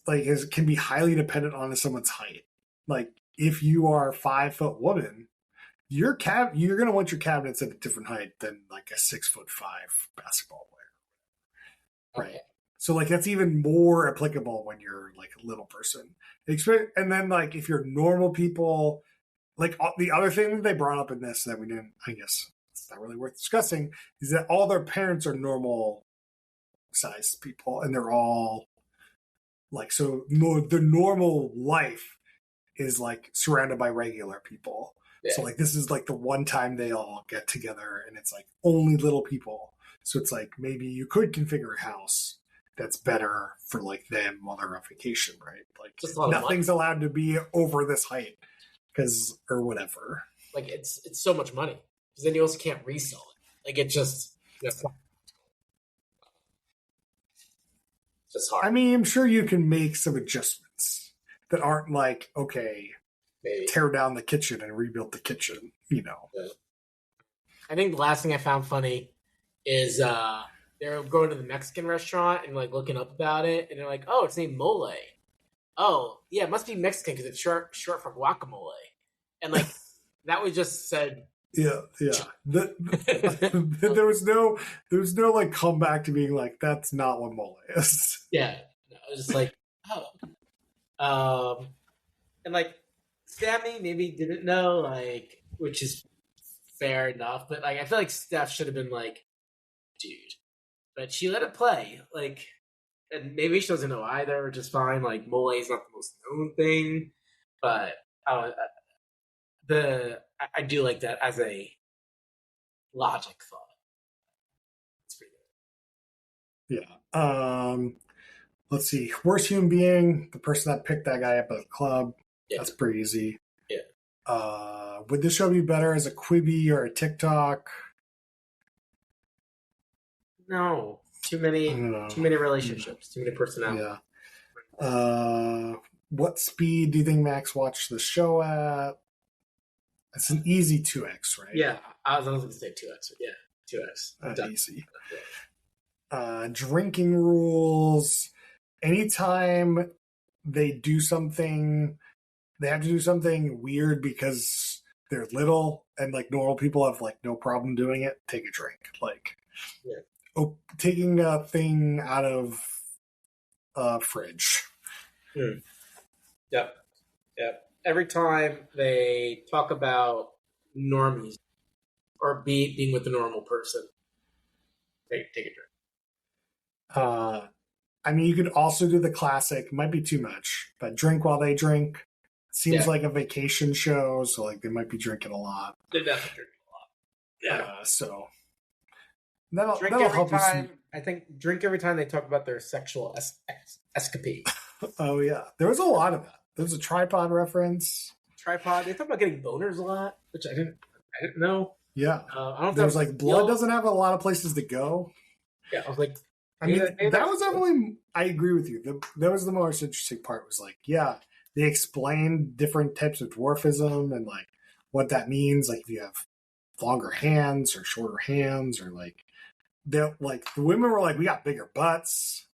like can be highly dependent on someone's height. Like if you are a 5-foot woman, you're gonna want your cabinets at a different height than like a 6'5" basketball player, right? Okay. So like that's even more applicable when you're like a little person. And then like if you're normal people, like the other thing that they brought up in this that we didn't, I guess it's not really worth discussing, is that all their parents are normal sized people and they're all like, so the normal life is like surrounded by regular people. Yeah. So like this is like the one time they all get together and it's like only little people. So it's like maybe you could configure a house that's better for like them while they're on vacation, right? Like nothing's allowed to be over this height or whatever. Like it's so much money because then you also can't resell it. Like it's just hard. I mean, I'm sure you can make some adjustments that aren't like, okay, maybe tear down the kitchen and rebuild the kitchen, Yeah. I think the last thing I found funny is they're going to the Mexican restaurant and like looking up about it, and they're like, "Oh, it's named Mole." Oh, yeah, it must be Mexican because it's short for guacamole, and like that was just said. Yeah. There was no like comeback to being like that's not what mole is. Yeah, no, it was just like and like Sammy maybe didn't know, like, which is fair enough, but like I feel like Steph should have been like, dude, but she let it play, like, and maybe she doesn't know either, which is fine. Like mole is not the most known thing, but I do like that as a logic thought. It's pretty good. Yeah. Let's see. Worst human being, the person that picked that guy up at the club. Yeah. That's pretty easy. Yeah. Would this show be better as a Quibi or a TikTok? No. Too many relationships. Too many personalities. Yeah. what speed do you think Max watched the show at? It's an easy 2x, right? Yeah, I was going to say 2x. Yeah, 2x. Easy. Drinking rules. Anytime they do something, they have to do something weird because they're little and like normal people have like no problem doing it. Take a drink. Like taking a thing out of a fridge. Yep. Every time they talk about normies or being with a normal person, take a drink. I mean, you could also do the classic, might be too much, but drink while they drink. Seems like a vacation show, so like they might be drinking a lot. They're definitely drinking a lot. Yeah. So that'll help time, you. I think drink every time they talk about their sexual escapade. Oh yeah, there was a lot of that. There was a tripod reference. Tripod. They talk about getting boners a lot, which I didn't know. Yeah. I don't know. There's like blood doesn't have a lot of places to go. Yeah, I was like, I mean, that was definitely. I agree with you. That was the most interesting part. Was like, yeah, they explained different types of dwarfism and like what that means. Like if you have longer hands or shorter hands, or like the women were like, we got bigger butts.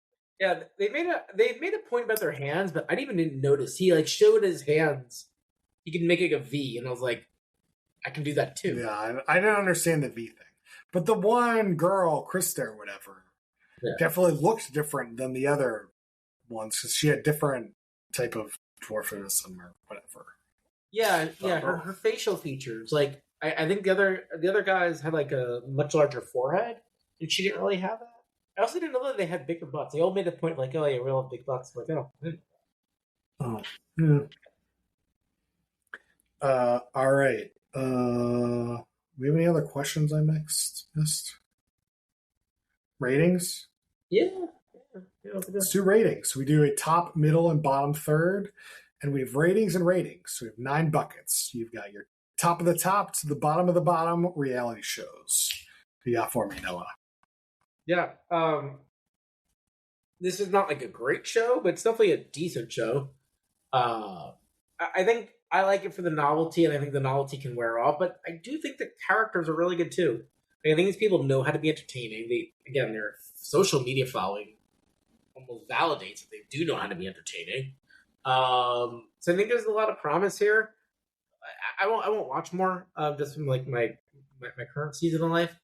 Yeah, they made a point about their hands, but I didn't notice. He like showed his hands. He could make like a V, and I was like, I can do that too. Yeah, I didn't understand the V thing, but the one girl, Krista or whatever, definitely looked different than the other ones because she had different type of dwarfism or whatever. Yeah. Her facial features, like I think the other guys had like a much larger forehead, and she didn't really have that. I also didn't know that they had bigger butts. They all made a point like, oh yeah, we all have big butts. I'm like, oh, yeah. All right. We have any other questions I missed? Ratings? Yeah. Let's do ratings. We do a top, middle, and bottom third, and we have ratings and ratings. So we have 9 buckets. You've got your top of the top to the bottom of the bottom reality shows. What you got for me, Noah? Yeah. This is not like a great show, but it's definitely a decent show. I think I like it for the novelty, and I think the novelty can wear off, but I do think the characters are really good too. Like, I think these people know how to be entertaining. Their social media following almost validates that they do know how to be entertaining. So I think there's a lot of promise here. I won't watch more just from like my current season of life.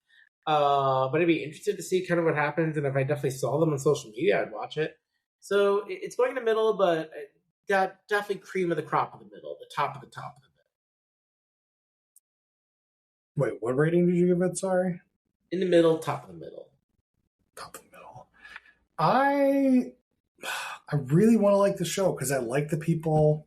But I'd be interested to see kind of what happens, and if I definitely saw them on social media, I'd watch it. So it's going in the middle, but definitely cream of the crop in the middle, the top of the top of the middle. Wait, what rating did you give it? Sorry. In the middle, top of the middle. Top of the middle. I really want to like the show because I like the people.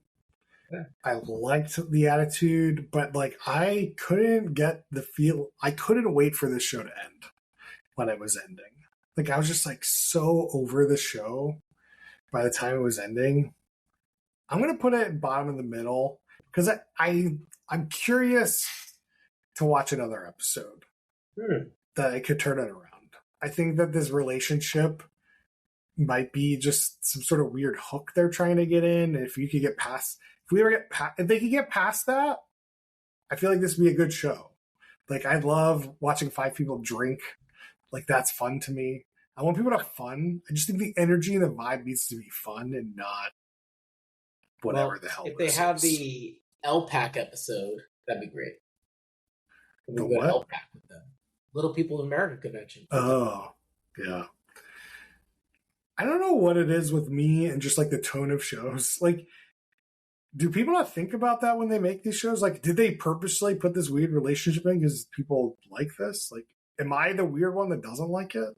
Yeah. I liked the attitude, but like I couldn't get the feel. I couldn't wait for this show to end when it was ending. Like I was just like so over the show by the time it was ending. I'm gonna put it bottom of the middle because I'm curious to watch another episode that I could turn it around. I think that this relationship might be just some sort of weird hook they're trying to get in. If you could get past, if they could get past that, I feel like this would be a good show. Like I love watching 5 people drink. Like that's fun to me. I want people to have fun. I just think the energy and the vibe needs to be fun and not whatever the hell. If they have the LPAC episode, that'd be great. The what? LPAC with them. Little People in America convention. Oh, yeah. I don't know what it is with me and just like the tone of shows. Like, do people not think about that when they make these shows? Like, did they purposely put this weird relationship in because people like this? Like, am I the weird one that doesn't like it?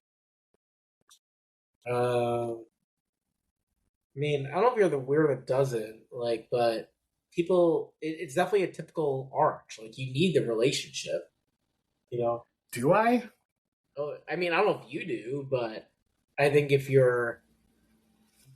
I mean, I don't know if you're the weird that doesn't, like, but people, it's definitely a typical arch. Like, you need the relationship, you know? Do I? Oh, I mean, I don't know if you do, but I think if you're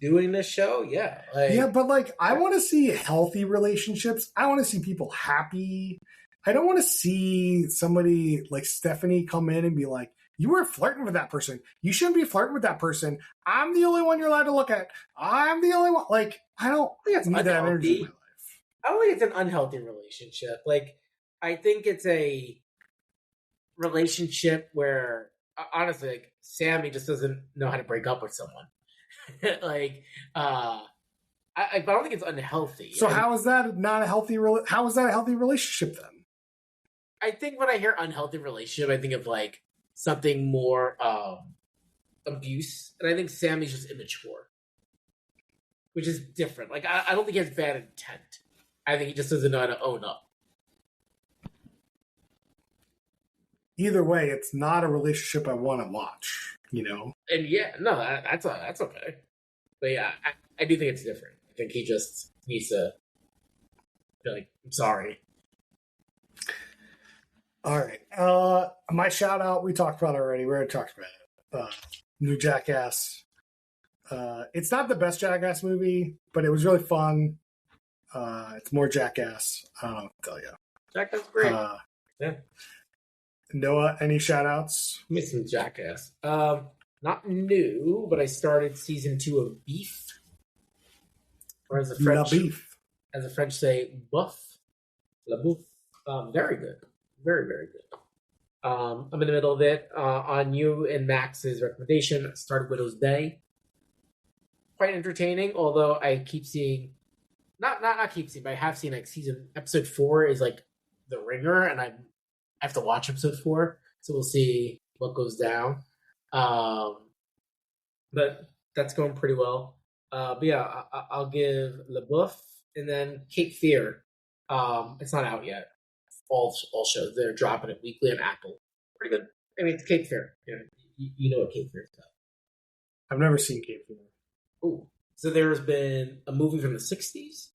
doing this show, yeah. Like, yeah, but, like, I want to see healthy relationships. I want to see people happy. I don't want to see somebody like Stephanie come in and be like, You weren't flirting with that person. You shouldn't be flirting with that person. I'm the only one you're allowed to look at. I'm the only one. Like, I don't need that energy in my life. I don't think it's an unhealthy relationship. Like, I think it's a relationship where, honestly, like, Sammy just doesn't know how to break up with someone. Like, I don't think it's unhealthy. So how is that not a healthy? How is that a healthy relationship then? I think when I hear unhealthy relationship, I think of like something more abuse, and I think Sammy's just immature, which is different. Like I don't think he has bad intent. I think he just doesn't know how to own up. Either way, it's not a relationship I want to watch. You know. And yeah, no, that's okay. But yeah, I do think it's different. I think he just needs to be like, I'm sorry. All right. My shout out, we talked about it already. We already talked about it. New Jackass. It's not the best Jackass movie, but it was really fun. It's more Jackass. I don't know what to tell you. Jackass is great. Yeah. Noah, any shout outs? Miss some Jackass. Not new, but I started season 2 of Beef. Or as the French say, Boeuf. La Bouffe. Very good. Very, very good. I'm in the middle of it. On you and Max's recommendation, I started Widow's Day. Quite entertaining, although I keep seeing, not keep seeing, but I have seen like episode 4 is like the ringer, and I have to watch episode 4, so we'll see what goes down. But that's going pretty well. But yeah, I'll give Le Boeuf, and then Cape Fear. It's not out yet. All shows, they're dropping it weekly on Apple. Pretty good. I mean, it's Cape Fear. You know what Cape Fear is about. I've never seen Cape Fear. Ooh. So there's been a movie from the 60s.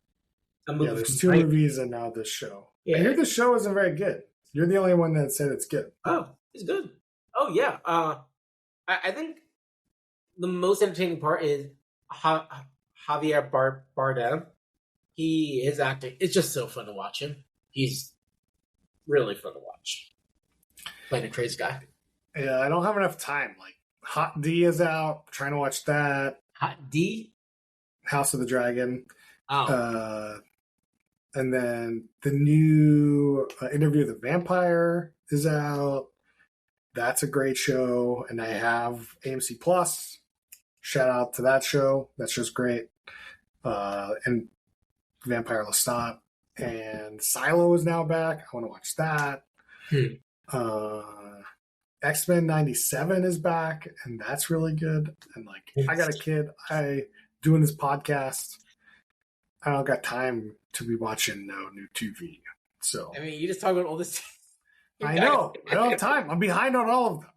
There's 2 movies and now this show. Yeah. I hear the show isn't very good. You're the only one that said it's good. Oh, it's good. Oh, yeah. I think the most entertaining part is Javier Bardem. His acting, it's just so fun to watch him. He's really fun to watch. Playing a crazy guy. Yeah, I don't have enough time. Like, Hot D is out. I'm trying to watch that. Hot D? House of the Dragon. Oh. And then the new Interview with the Vampire is out. That's a great show. And I have AMC Plus. Shout out to that show. That show's great. And Vampire Lestat. And Silo is now back. I want to watch that. X-Men 97 is back, and that's really good. And like, I got a kid. Doing this podcast, I don't got time to be watching no new TV. So I mean, you just talk about all this. I know. I don't have time. I'm behind on all of them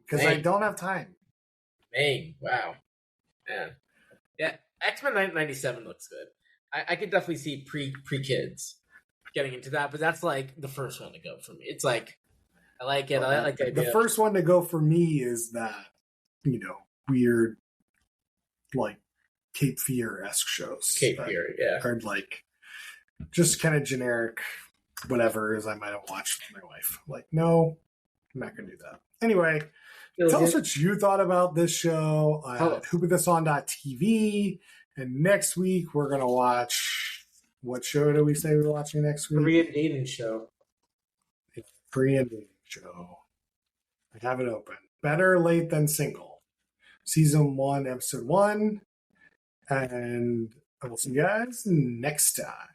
because I don't have time. Dang! Wow. Man. Yeah, X-Men 97 looks good. I could definitely see pre-kids getting into that, but that's like the first one to go for me. It's like, I like it. I like the idea. The first one to go for me is that, weird, like, Cape Fear-esque shows. Cape Fear, yeah. Are like, just kind of generic whatever as I might have watched with my wife. Like, no, I'm not going to do that. Anyway, tell us what you thought about this show at whoputthison.tv. And next week, we're going to watch... What show do we say we're watching next week? Korean dating show. Korean dating show. I have it open. Better Late Than Single. Season 1, Episode 1. And I will see you guys next time.